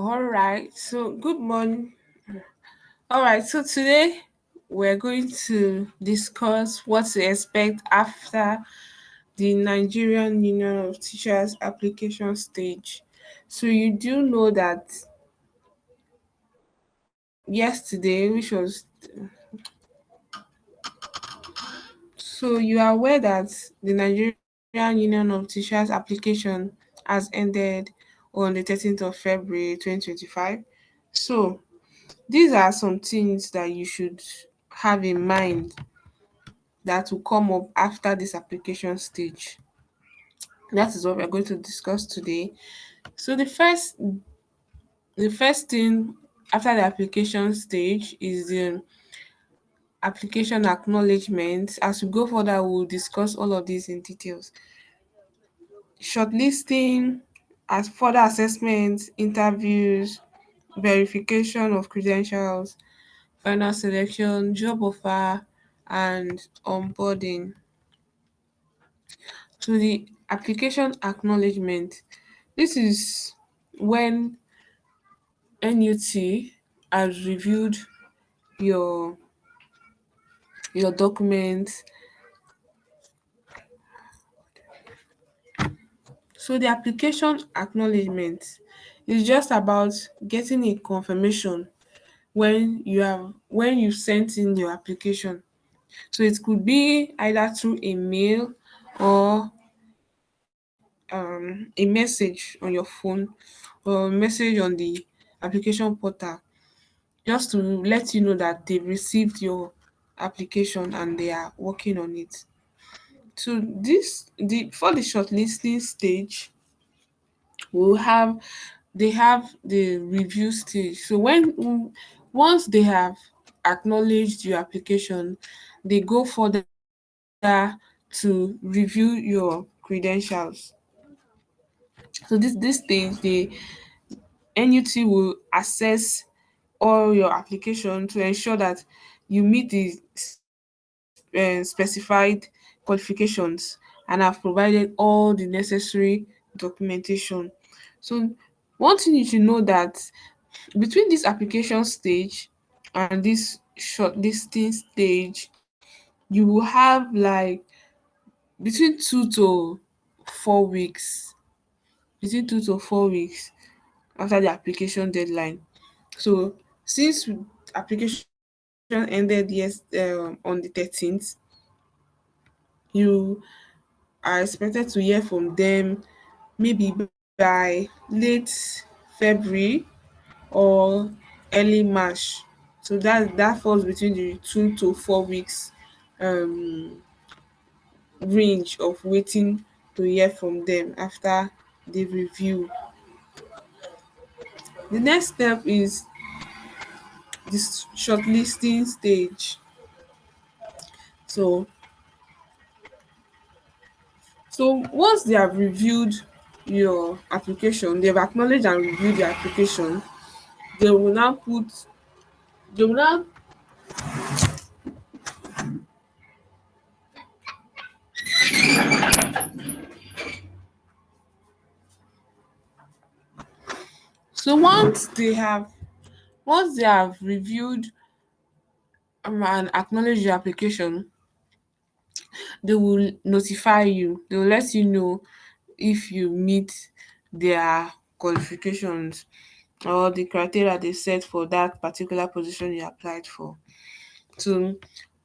All right. So, good morning. All right. So, today we're going to discuss what to expect after the Nigerian Union of Teachers application stage. So, you do know that yesterday, which was so you are aware that the Nigerian Union of Teachers application has ended on the 13th of February 2025. So, these are some things that you should have in mind that will come up after this application stage. That is what we're going to discuss today. So the first thing after the application stage is the application acknowledgement. As we go further, we'll discuss all of these in details. Shortlisting, as further assessments, interviews, verification of credentials, final selection, job offer, and onboarding. So the application acknowledgement, this is when NUT has reviewed your documents. So the application acknowledgement is just about getting a confirmation when you sent in your application. So it could be either through a mail or a message on your phone or a message on the application portal, just to let you know that they've received your application and they are working on it. So for the shortlisting stage, we'll have they have the review stage. So once they have acknowledged your application, they go further to review your credentials. So this stage, the NUT will assess all your application to ensure that you meet the specified qualifications and have provided all the necessary documentation. So one thing you should know that between this application stage and this shortlisting stage, you will have like between 2 to 4 weeks, between 2 to 4 weeks after the application deadline. So since application ended on the 13th, you are expected to hear from them maybe by late February or early March. So that falls between the 2 to 4 weeks um range of waiting to hear from them after the review. The next step is this shortlisting stage. So once they have reviewed your application, they've acknowledged and reviewed your application, they will now put they will now so once they have reviewed and acknowledged your application, they will notify you. They will let you know if you meet their qualifications or the criteria they set for that particular position you applied for. So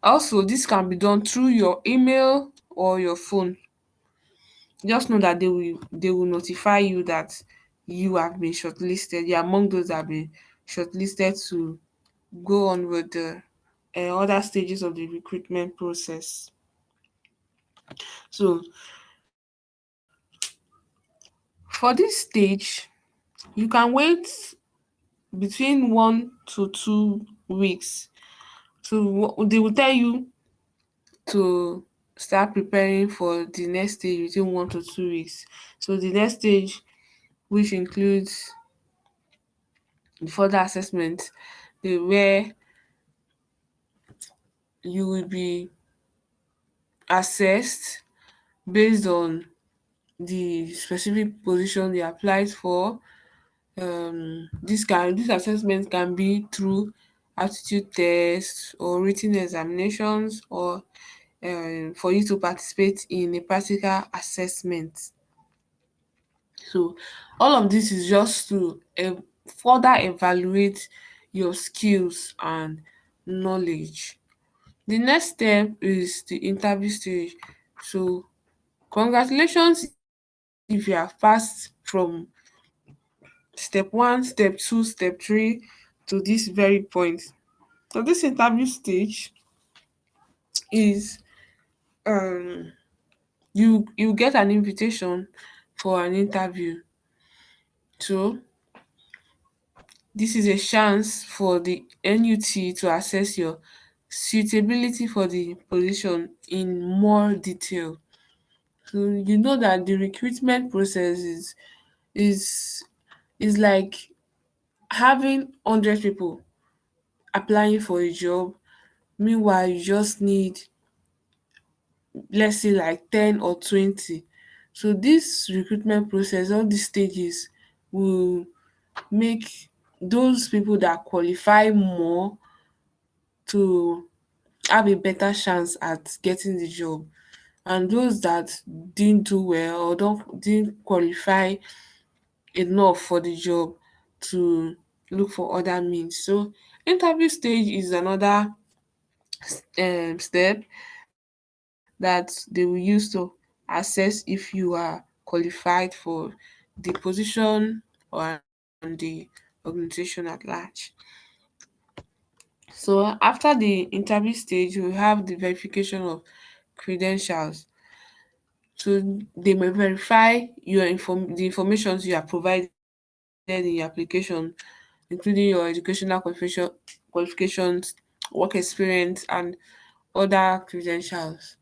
also this can be done through your email or your phone. Just know that they will notify you that you have been shortlisted. You're among those that have been shortlisted to go on with the other stages of the recruitment process. So for this stage, you can wait between 1 to 2 weeks. So they will tell you to start preparing for the next stage within 1 to 2 weeks. So the next stage, which includes the further assessment, where you will be assessed based on the specific position you applied for, This assessment can be through aptitude tests or written examinations, or for you to participate in a practical assessment. So all of this is just to further evaluate your skills and knowledge. The next step is the interview stage. So congratulations if you have passed from step one, step two, step three to this very point. So this interview stage is um you get an invitation for an interview. So this is a chance for the NUT to assess your suitability for the position in more detail. So you know that the recruitment process is is like having 100 people applying for a job. Meanwhile, you just need, let's say, like 10 or 20. So this recruitment process, all these stages will make those people that qualify more to have a better chance at getting the job, and those that didn't do well or don't didn't qualify enough for the job to look for other means. So interview stage is another step that they will use to assess if you are qualified for the position or the organization at large. So after the interview stage, we have the verification of credentials. So they may verify the information you have provided in your application, including your educational qualifications, work experience, and other credentials.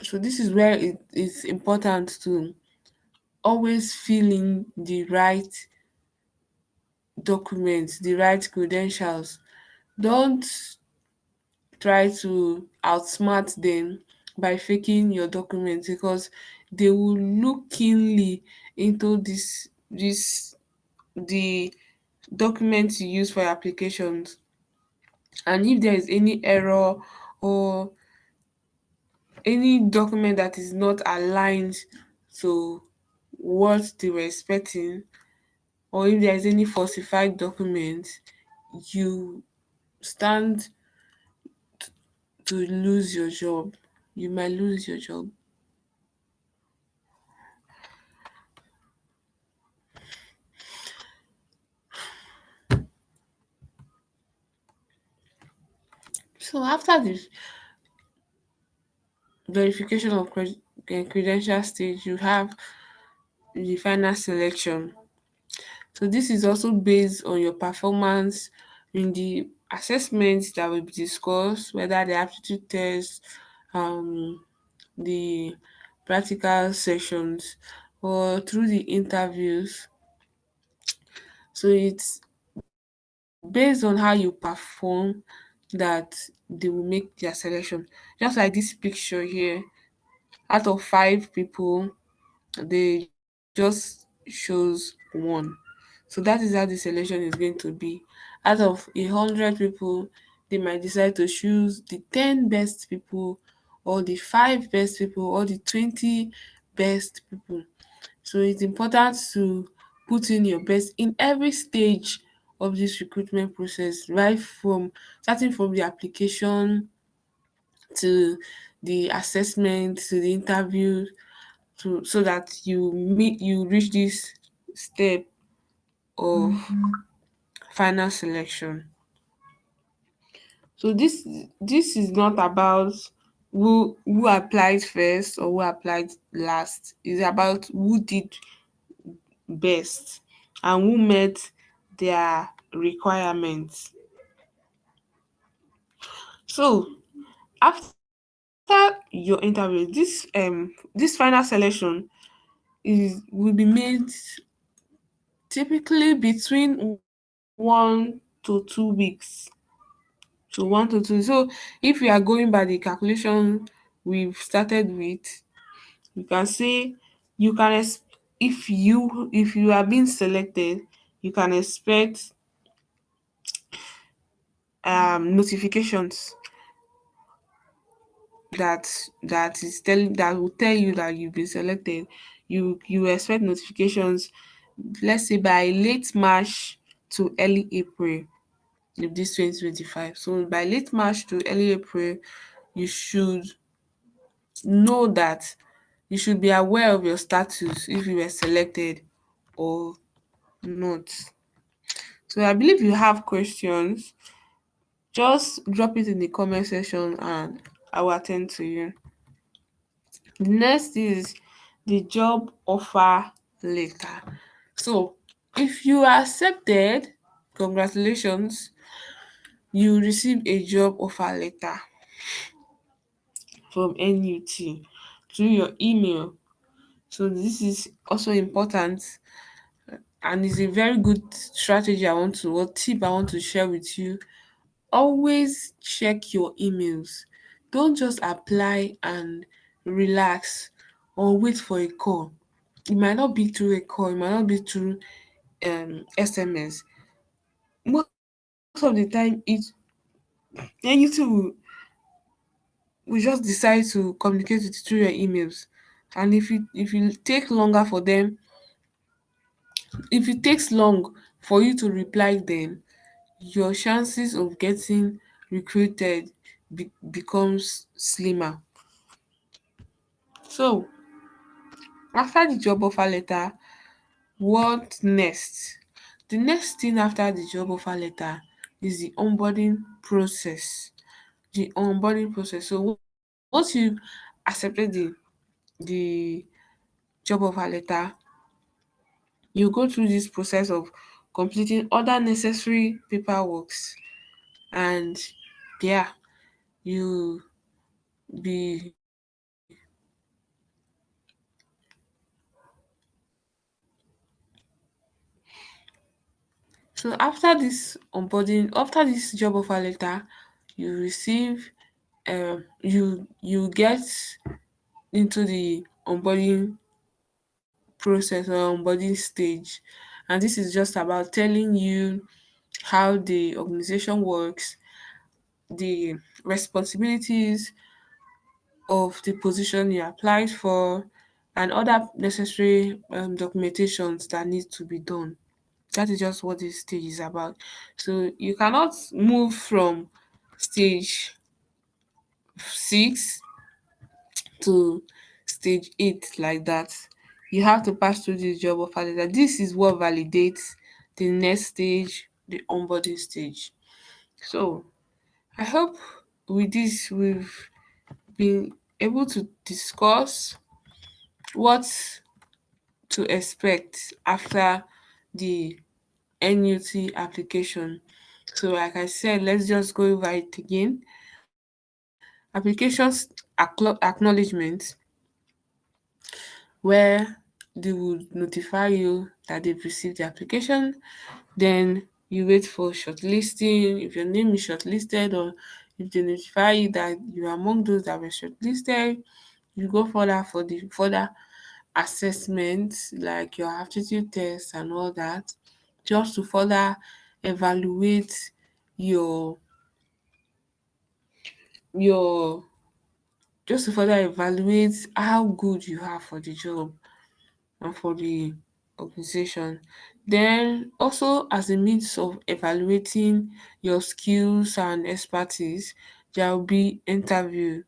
So this is where it is important to always fill in the right documents, the right credentials. Don't try to outsmart them by faking your documents, because they will look keenly into this the documents you use for your applications. And if there is any error or any document that is not aligned to what they were expecting, or if there is any falsified document, you stand to lose your job. You might lose your job. So after the verification of credential stage, you have the final selection. So this is also based on your performance in the assessments that will be discussed, whether the aptitude test, um, the practical sessions, or through the interviews. So it's based on how you perform that they will make their selection. Just like this picture here, out of 5 people, they just shows one. So that is how the selection is going to be. Out of 100 people, they might decide to choose the 10 best people, or the 5 best people, or the 20 best people. So it's important to put in your best in every stage of this recruitment process, right from starting from the application to the assessment to the interview, to so that you reach this step of final selection. So this is not about who applied first or who applied last. It's about who did best and who met their requirements. So after your interview, this final selection is will be made typically between 1 to 2 weeks. So 1 to 2. So if we are going by the calculation we've started with, you can say you can if you are being selected, you can expect notifications that that will tell you that you've been selected. You expect notifications, let's say by late March to early April of this 2025. So by late March to early April, you should know that you should be aware of your status if you were selected or not. So I believe you have questions. Just drop it in the comment section and I will attend to you. The next is the job offer letter. So if you are accepted, congratulations, you receive a job offer letter from NUT through your email. So this is also important and is a very good strategy or tip I want to share with you. Always check your emails. Don't just apply and relax or wait for a call. It might not be through a call, it might not be through SMS. Most of the time, anything will just decide to communicate with you through your emails. And if you take longer for them, if it takes long for you to reply them, your chances of getting recruited becomes slimmer. So after the job offer letter, what next? The next thing after the job offer letter is the onboarding process. The onboarding process. So once you accepted the job offer letter, you go through this process of completing other necessary paperworks, and yeah, you be so after this onboarding, after this job offer letter, you receive you get into the onboarding process or onboarding stage, and this is just about telling you how the organization works, the responsibilities of the position you applied for, and other necessary documentations that need to be done. That is just what this stage is about. So you cannot move from stage 6 to stage 8 like that. You have to pass through this job offer letter. This is what validates the next stage, the onboarding stage. So I hope with this we've been able to discuss what to expect after the NUT application. So like I said, let's just go over it again. Applications acknowledgement, where they would notify you that they've received the application. Then you wait for shortlisting. If your name is shortlisted or if they notify you that you are among those that were shortlisted, you go further for the further assessment like your aptitude test and all that, just to further evaluate your your just to further evaluate how good you are for the job and for the organization. Then also as a means of evaluating your skills and expertise, there will be interview.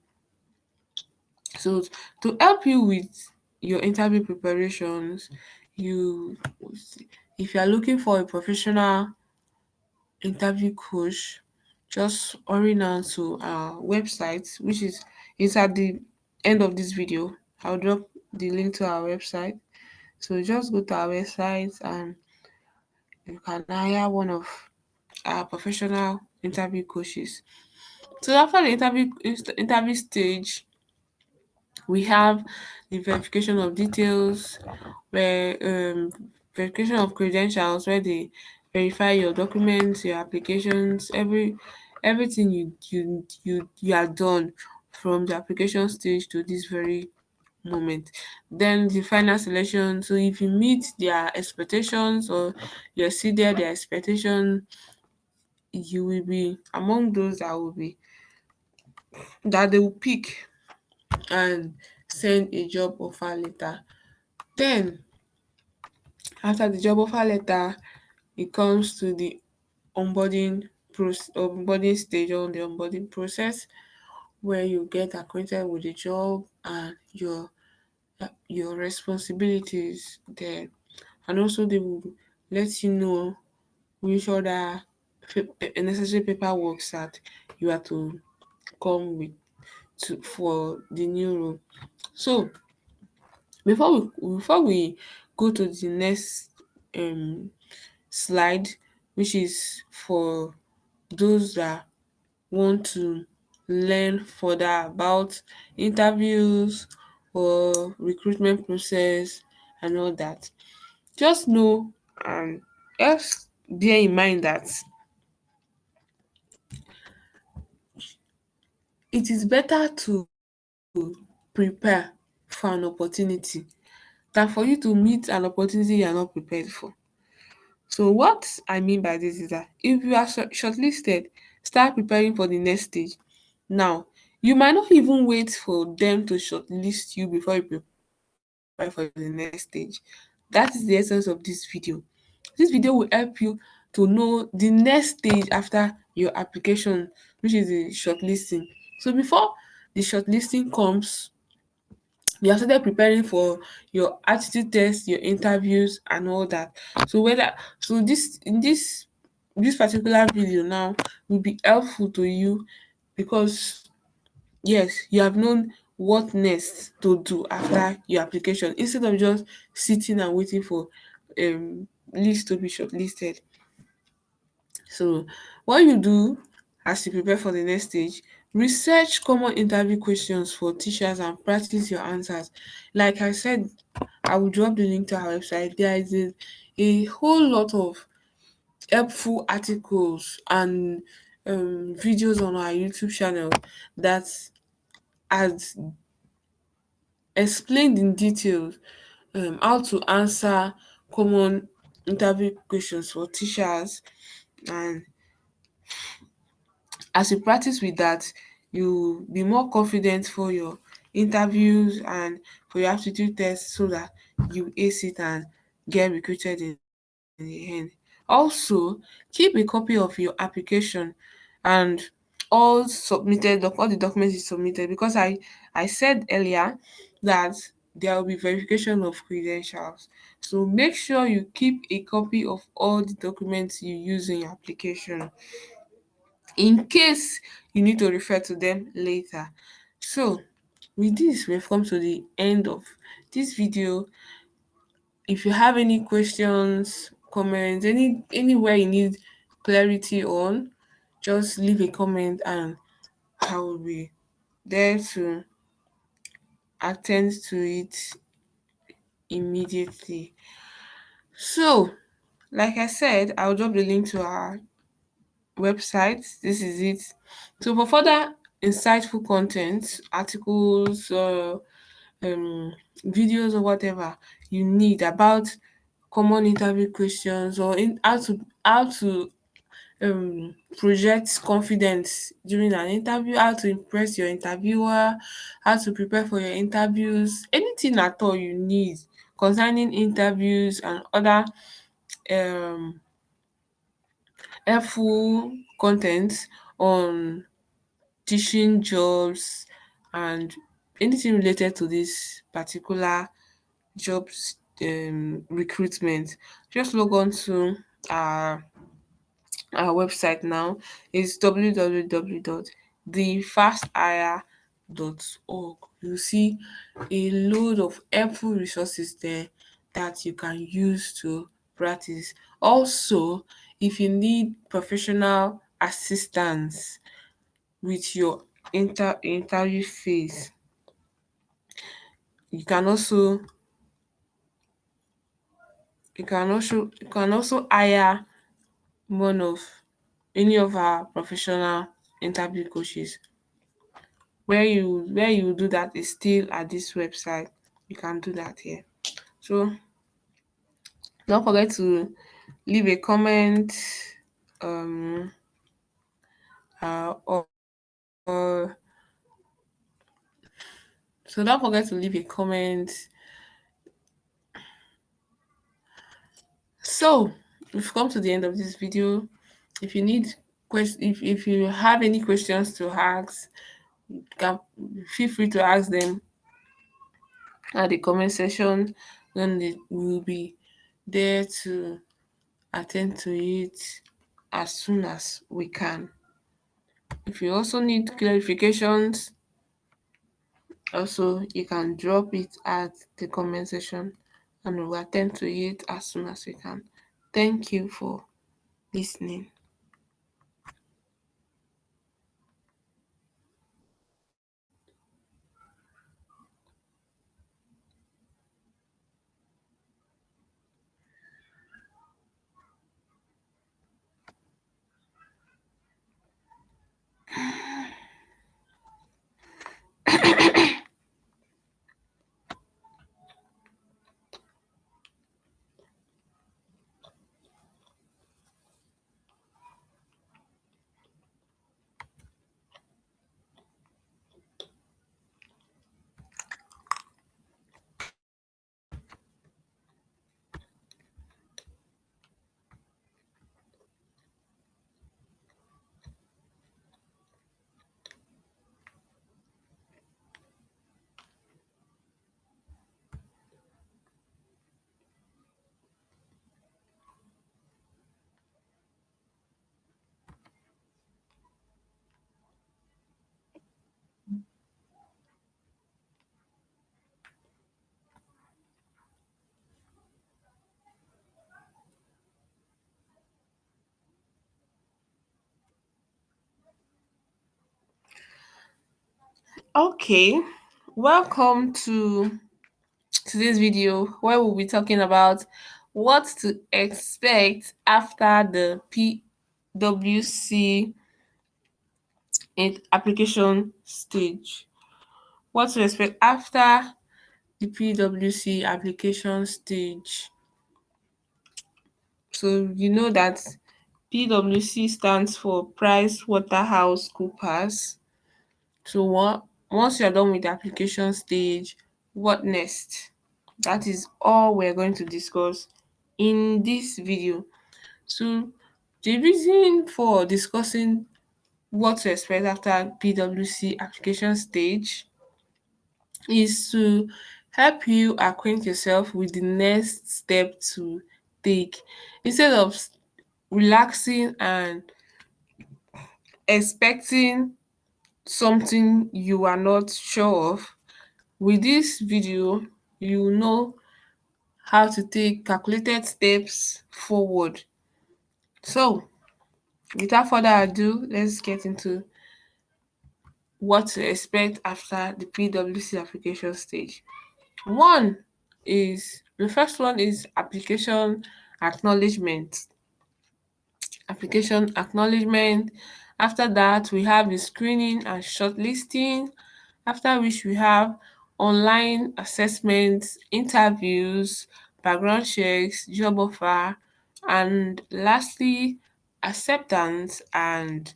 So to help you with your interview preparations, you if you are looking for a professional interview coach, just hurry now to our website, which is at the end of this video. I'll drop the link to our website. So just go to our website and you can hire one of our professional interview coaches. So after the interview stage, we have the verification of details, where verification of credentials, where they verify your documents, your applications, everything you are done from the application stage to this very moment. Then the final selection. So if you meet their expectations or you exceeded their expectation, you will be among those that they will pick and send a job offer letter. Then after the job offer letter, it comes to the onboarding stage or the onboarding process, where you get acquainted with the job and your responsibilities there. And also they will let you know which other necessary paperwork that you are to come with for the new role. So before we go to the next um slide, which is for those that want to learn further about interviews or recruitment process and all that, just know and just bear in mind that it is better to prepare for an opportunity than for you to meet an opportunity you are not prepared for. So what I mean by this is that if you are shortlisted, start preparing for the next stage. Now, you might not even wait for them to shortlist you before you prepare for the next stage. That is the essence of this video. This video will help you to know the next stage after your application, which is the shortlisting. So before the shortlisting comes, you have started preparing for your attitude test, your interviews and all that. So whether so this in this particular video now will be helpful to you, because yes, you have known what next to do after your application, instead of just sitting and waiting for list to be shortlisted. So what you do as you prepare for the next stage, research common interview questions for teachers and practice your answers. Like I said, I will drop the link to our website. There is a whole lot of helpful articles and videos on our YouTube channel that has explained in detail how to answer common interview questions for teachers. And as you practice with that, you be more confident for your interviews and for your aptitude test, so that you ace it and get recruited in the end. Also, keep a copy of your application and all the documents you submitted, because I said earlier that there will be verification of credentials. So make sure you keep a copy of all the documents you use in your application, in case you need to refer to them later. So with this, we've come to the end of this video. If you have any questions, comments, anywhere you need clarity on, just leave a comment and I will be there to attend to it immediately. So, like I said, I'll drop the link to our website. This is it. So for further insightful content, articles, videos or whatever you need about common interview questions, or in how to project confidence during an interview, how to impress your interviewer, how to prepare for your interviews, anything at all you need concerning interviews and other um helpful content on teaching jobs and anything related to this particular jobs recruitment, just log on to our our website now. Is www.thefasthire.org. You see a load of helpful resources there that you can use to practice. Also, if you need professional assistance with your interview phase, you can also you can also hire one of any of our professional interview coaches. Where you do that is still at this website. you can do that here. So don't forget to leave a comment, um or so don't forget to leave a comment. So we've come to the end of this video. If you need if you have any questions to ask, you can feel free to ask them at the comment section. Then we'll be there to attend to it as soon as we can. If you also need clarifications, also you can drop it at the comment section and we'll attend to it as soon as we can. Thank you for listening. Okay, welcome to today's video where we'll be talking about what to expect after the PWC application stage. What to expect after the PWC application stage. So you know that PWC stands for Price Waterhouse Coopers. So once you're done with the application stage, what next? That is all we're going to discuss in this video. So the reason for discussing what to expect after PWC application stage is to help you acquaint yourself with the next step to take instead of relaxing and expecting something you are not sure of. With this video, you know how to take calculated steps forward. So without further ado, let's get into what to expect after the PWC application stage. One the first one is acknowledgement. Application acknowledgement. After that, we have the screening and shortlisting. After which we have online assessments, interviews, background checks, job offer, and lastly, acceptance and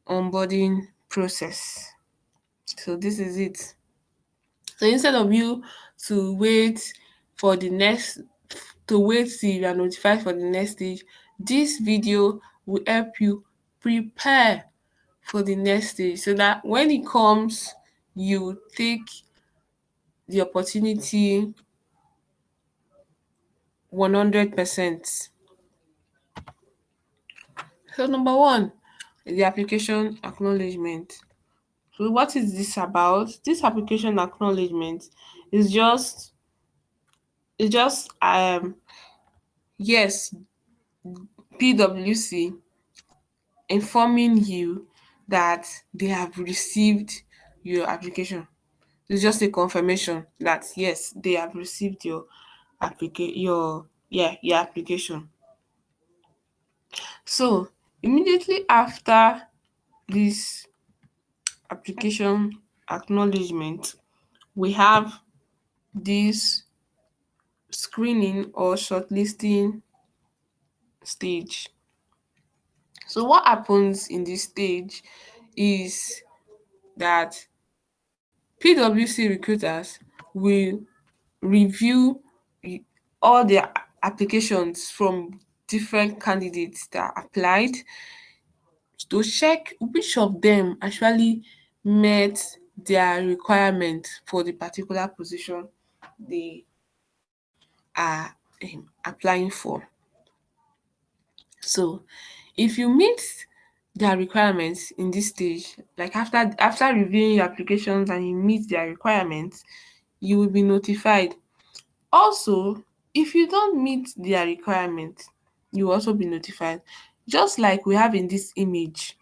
onboarding process. So this is it. So instead of you to wait for the next to wait till you are notified for the next stage, this video will help you prepare for the next stage so that when it comes, you take the opportunity 100%. So number one, the application acknowledgement. So what is this about? This application acknowledgement is just yes, PWC informing you that they have received your application. It's just a confirmation that yes, they have received your application. So immediately after this application acknowledgement, we have this screening or shortlisting stage. So what happens in this stage is that PWC recruiters will review y- all the applications from different candidates that applied to check which of them actually met their requirement for the particular position they are applying for. So if you meet their requirements in this stage, like after reviewing your applications and you meet their requirements, you will be notified. Also, if you don't meet their requirements, you will also be notified. Just like we have in this image,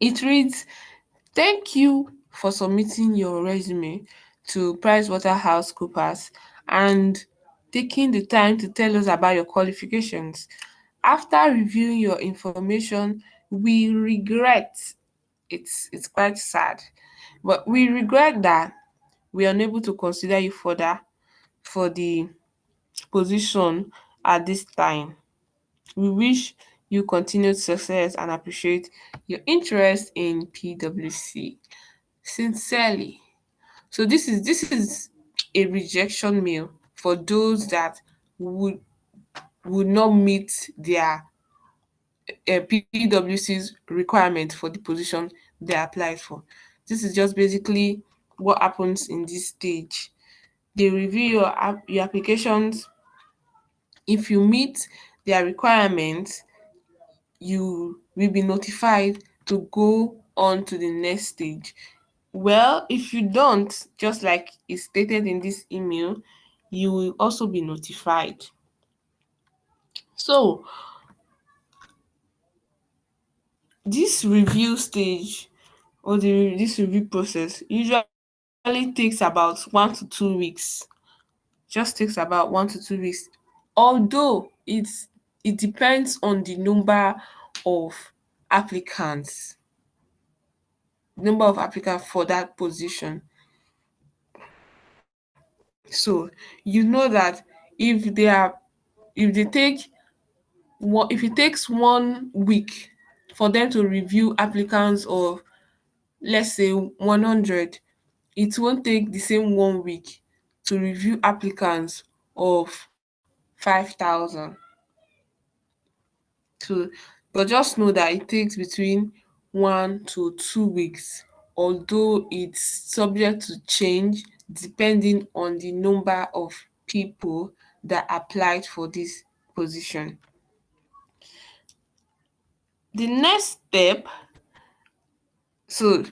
it reads, "Thank you for submitting your resume to PricewaterhouseCoopers and taking the time to tell us about your qualifications. After reviewing your information, we regret, it's quite sad, but we regret that we are unable to consider you further for the position at this time. We wish you continued success and appreciate your interest in PWC. Sincerely." So this is a rejection mail for those that would not meet their PWC's requirement for the position they applied for. This is just basically what happens in this stage. They review your applications. If you meet their requirements, you will be notified to go on to the next stage. Well, if you don't, just like is stated in this email, you will also be notified. So this review stage or this review process usually takes about 1 to 2 weeks. Just takes about 1 to 2 weeks. Although it depends on the of applicants, number of applicants for that position. So you know that if they are if they take if it takes 1 week for them to review applicants of, let's say, 100, it won't take the same 1 week to review applicants of 5,000. So, but just know that it takes between 1 to 2 weeks, although it's subject to change depending on the number of people that applied for this position. The next step, so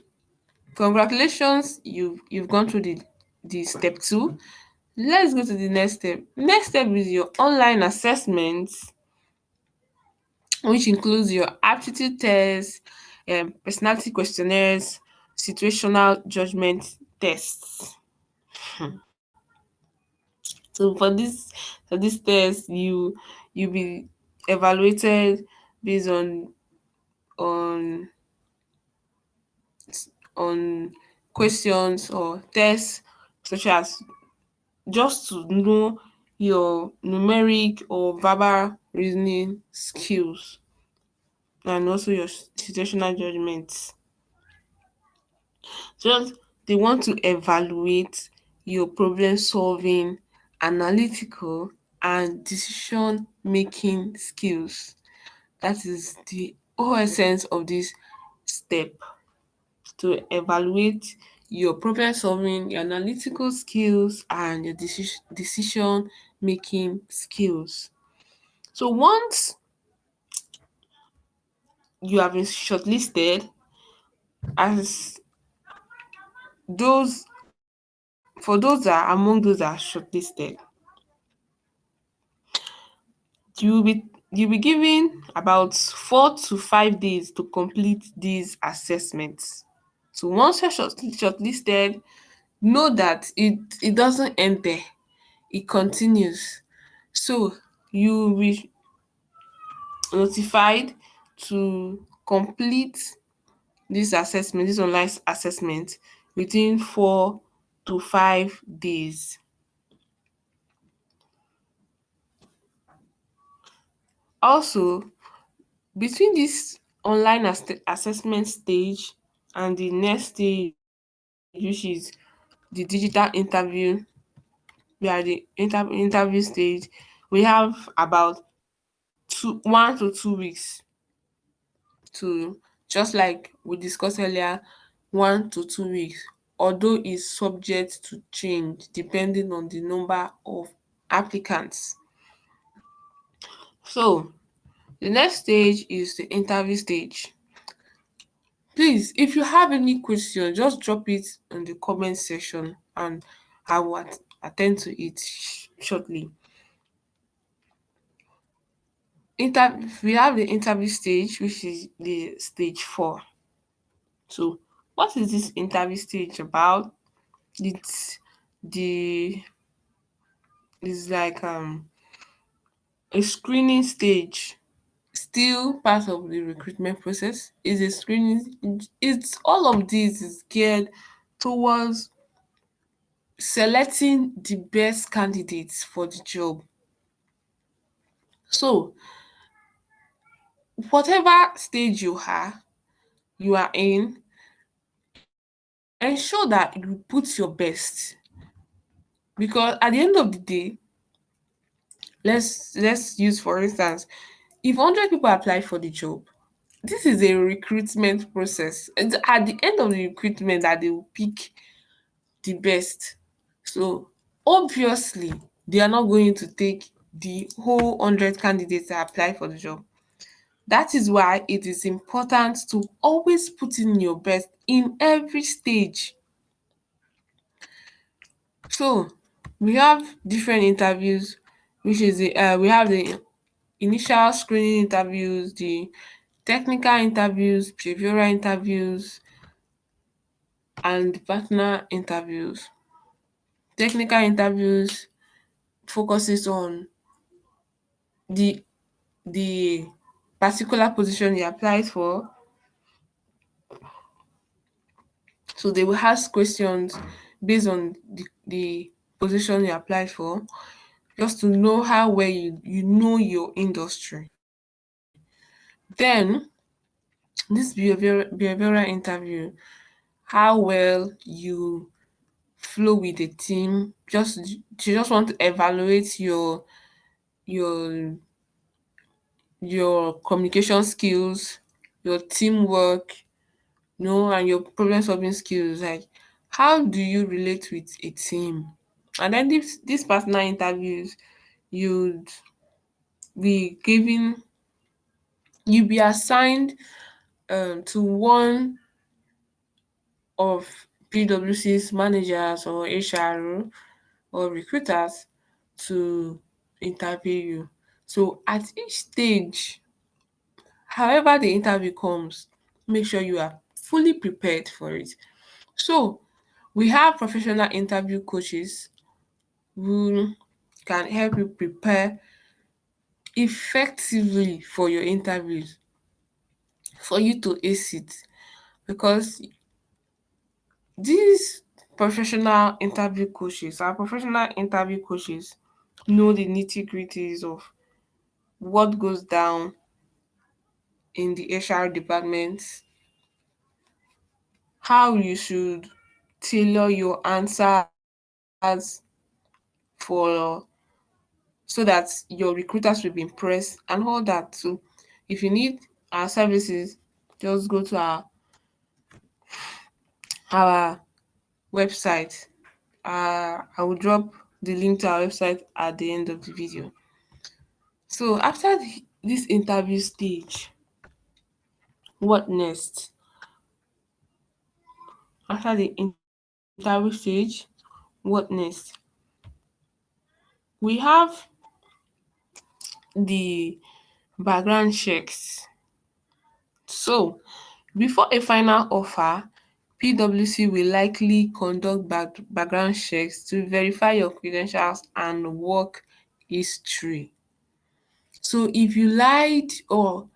congratulations, you've gone through the step two. Let's go to the next step. Next step is your online assessment, which includes your aptitude tests, personality questionnaires, situational judgment tests. So for this test, you'll be evaluated based on on questions or tests such as just to know your numeric or verbal reasoning skills and also your situational judgments. Just they want to evaluate your problem solving, analytical, and decision making skills. That is the whole essence of this step, to evaluate your problem solving, your analytical skills, and your decision making skills. So once you have been shortlisted as those for those that are among those that are shortlisted, you'll be given about 4 to 5 days to complete these assessments. So once you're shortlisted, know that it doesn't end there. It continues. So you will be notified to complete this online assessment within 4 to 5 days. Also, between this online assessment stage and the next stage, which is the digital interview, we are the interview stage, we have about 1 to 2 weeks to, just like we discussed earlier, 1 to 2 weeks, although is subject to change depending on the number of applicants. So the next stage is the interview stage. Please, if you have any question, just drop it in the comment section and I will attend to it shortly. We have the interview stage, which is the stage 4. So what is this interview stage about? It's the it's like a screening stage, still part of the recruitment process. Is a screening. It's all of this is geared towards selecting the best candidates for the job. So whatever stage you are in, ensure that you put your best, because at the end of the day, let's use for instance, if 100 people apply for the job, this is a recruitment process. It's at the end of the recruitment that they will pick the best. So obviously they are not going to take the whole 100 candidates that apply for the job. That is why it is important to always put in your best in every stage. So we have different interviews, which is we have the initial screening interviews, the technical interviews, behavioral interviews, and partner interviews. Technical interviews focuses on the the particular position you applied for. So they will ask questions based on the position you applied for, just to know how well you know your industry. Then this behavioral interview, how well you flow with the team. She just want to evaluate your your communication skills, your teamwork, and your problem solving skills. Like, how do you relate with a team? And then these partner interviews, you'd be given, you be assigned to one of PWC's managers or HR or recruiters to interview you. So at each stage, however the interview comes, make sure you are fully prepared for it. So we have professional interview coaches who can help you prepare effectively for your interviews, for you to ace it, because these professional interview coaches know the nitty-gritties of what goes down in the HR department, how you should tailor your answers for so that your recruiters will be impressed and all that. So if you need our services, just go to our website. I will drop the link to our website at the end of the video. So after this interview stage, what next? After the interview stage, what next? We have the background checks. So before a final offer, PWC will likely conduct background checks to verify your credentials and work history. So if you lied or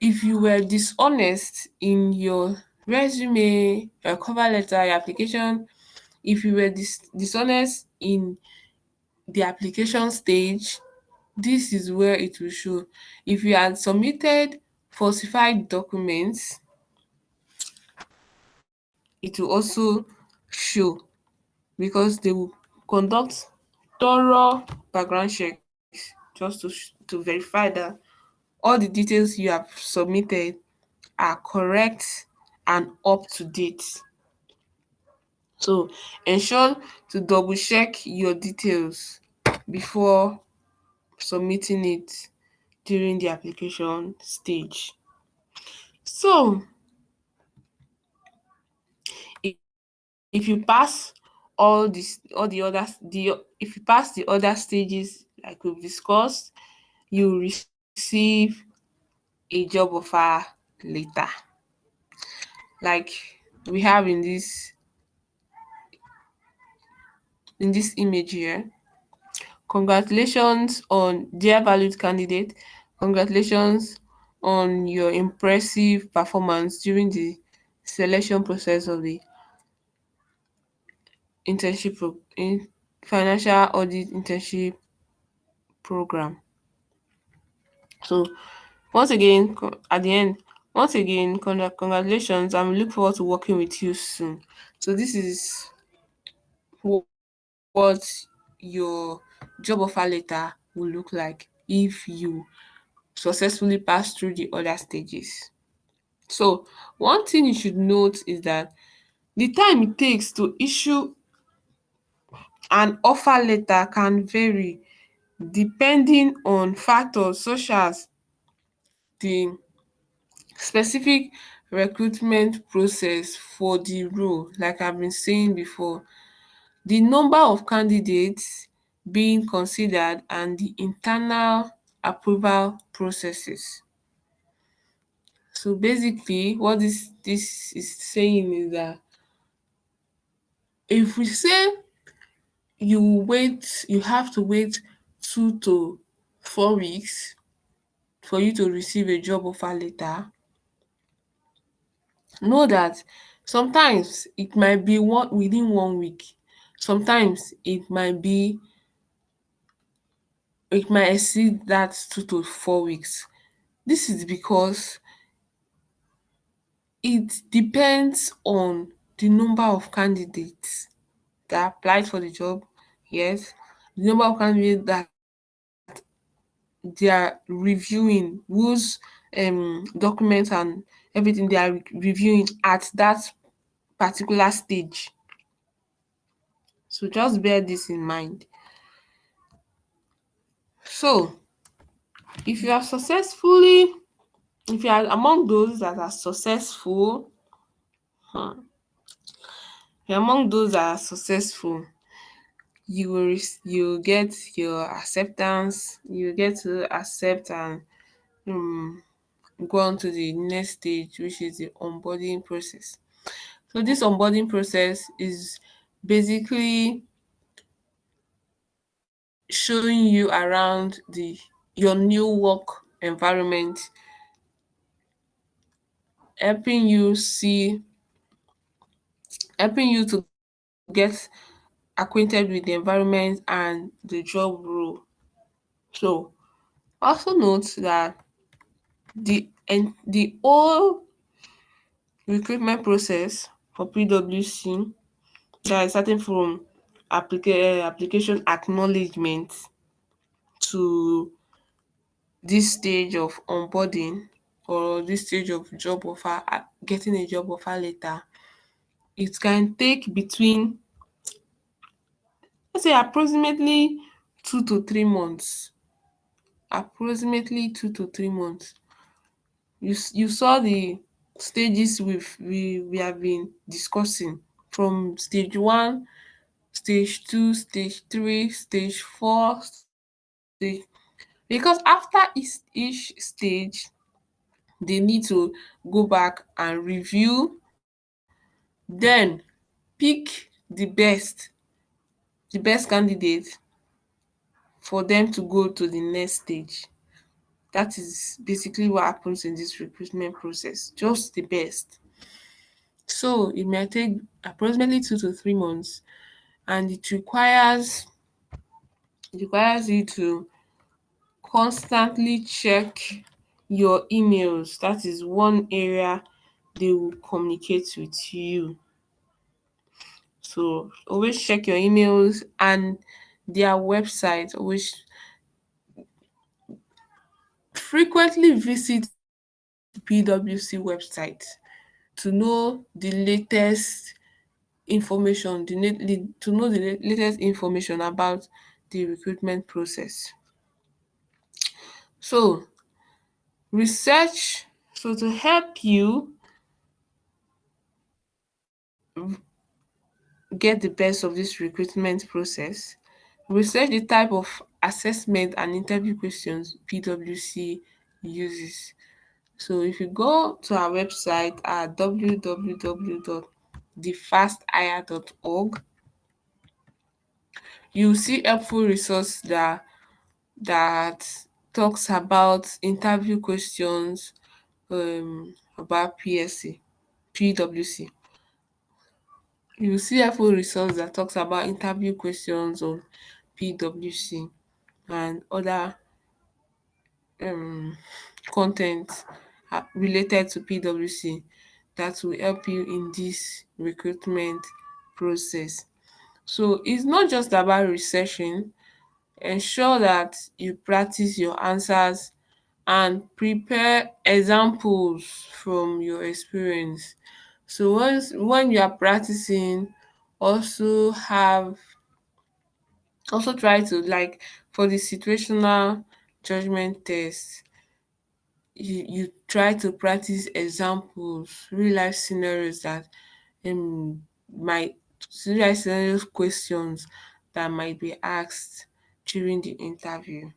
if you were dishonest in your resume, your cover letter, your application, If you were dishonest in the application stage, this is where it will show. If you had submitted falsified documents, it will also show, because they will conduct thorough background checks just to verify that all the details you have submitted are correct and up to date. So ensure to double check your details before submitting it during the application stage. So if you pass all the other the if you pass the other stages like we've discussed, you receive a job offer later. Like we have in this image here. Congratulations on dear valued candidate. Congratulations on your impressive performance during the selection process of the in financial audit internship program. So once again, at the end, once again, congratulations, and we look forward to working with you soon. So this is what your job offer letter will look like if you successfully pass through the other stages. So one thing you should note is that the time it takes to issue an offer letter can vary depending on factors such as the specific recruitment process for the role, like I've been saying before, the number of candidates being considered, and the internal approval processes. So basically what this is saying is that if we say you have to wait 2 to 4 weeks for you to receive a job offer letter, know that sometimes it might be within 1 week, sometimes it might exceed that 2 to 4 weeks. This is because it depends on the number of candidates that applied for the job. Yes, the number of candidates that they are reviewing, whose documents and everything they are reviewing at that particular stage. So just bear this in mind. So if you are among those that are successful, um you're among those that are successful, you will get your acceptance, you get to accept and um go on to the next stage, which is the onboarding process. So this onboarding process is basically showing you around the your new work environment, helping you see helping you to get acquainted with the environment and the job role. So also note that the whole recruitment process for PWC, that is starting from application acknowledgement to this stage of onboarding, or this stage of job offer, getting a job offer letter, it can take between, let's say, two to three months. Approximately 2 to 3 months. You saw the stages we have been discussing, from stage one, stage two, stage three, stage four, stage, because after each stage they need to go back and review, then pick the best candidate for them to go to the next stage. That is basically what happens in this recruitment process, just the best. So it may take approximately 2 to 3 months, and it requires you to constantly check your emails. That is one area they will communicate with you. So always check your emails and their website. Always frequently visit PWC website to know the latest latest information about the recruitment process. So research so to help you get the best of this recruitment process, research the type of assessment and interview questions PWC uses. So if you go to our website at www.thefasthire.org, you see helpful resource that talks about interview questions about PWC. You see helpful resource that talks about interview questions on PWC and other um con related to PWC that will help you in this recruitment process. So it's not just about researching. Ensure that you practice your answers and prepare examples from your experience. So when you are practicing, also have also try to, like, for the situational judgment test, you try to practice examples, real life scenarios that might real life scenarios questions that might be asked during the interview.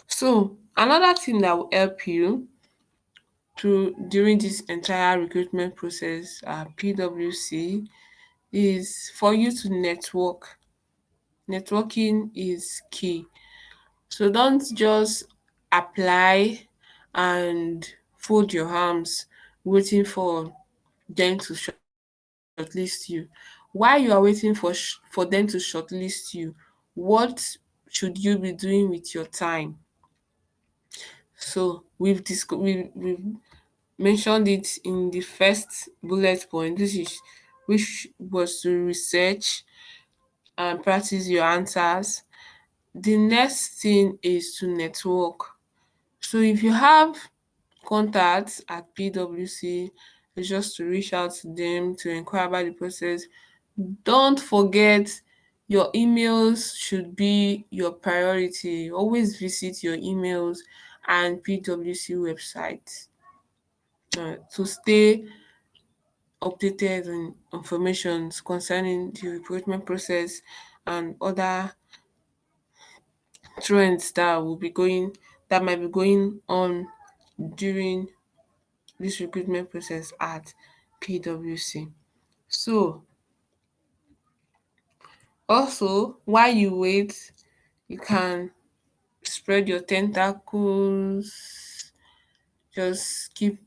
So another thing that will help you through during this entire recruitment process at PWC is for you to network. Networking is key. So don't just apply and fold your arms waiting for them to shortlist you. While you are waiting for them to shortlist you, what should you be doing with your time? So we've mentioned it in the first bullet point, which was to research and practice your answers. The next thing is to network. So if you have contacts at PWC, it's just to reach out to them to inquire about the process. Don't forget, your emails should be your priority. Always visit your emails and PWC website to stay updated on information concerning the recruitment process and other trends that might be going on during this recruitment process at PWC. So also, while you wait, you can spread your tentacles, just keep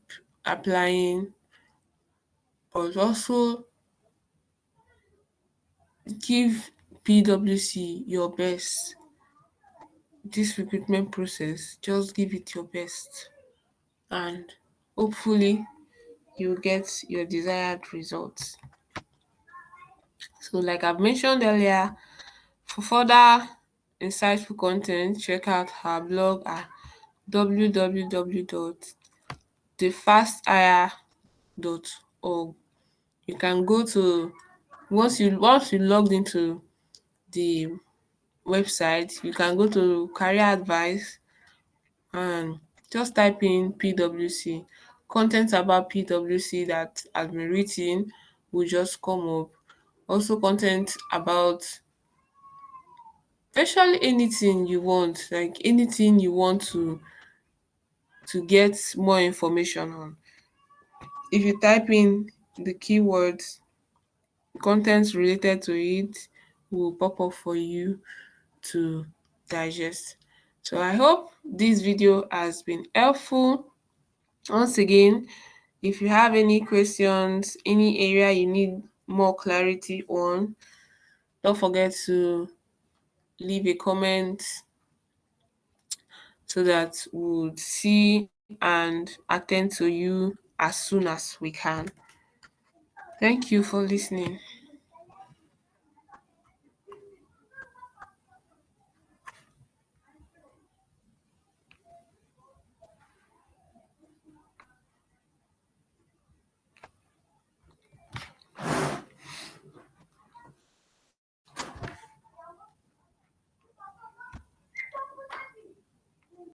applying, but also give PWC your best. This recruitment process, just give it your best, and hopefully you get your desired results. So like I've mentioned earlier, for further insightful content, check out our blog at www.thefasthire.org. You can go to once you logged into the website, you can go to career advice and just type in PWC. Content about PWC that has been written will just come up. Also content about virtually anything you want, like anything you want to get more information on. If you type in the keywords, contents related to it will pop up for you to digest. So I hope this video has been helpful. Once again, If you have any questions, any area you need more clarity on, don't forget to leave a comment so that we'll see and attend to you as soon as we can. Thank you for listening.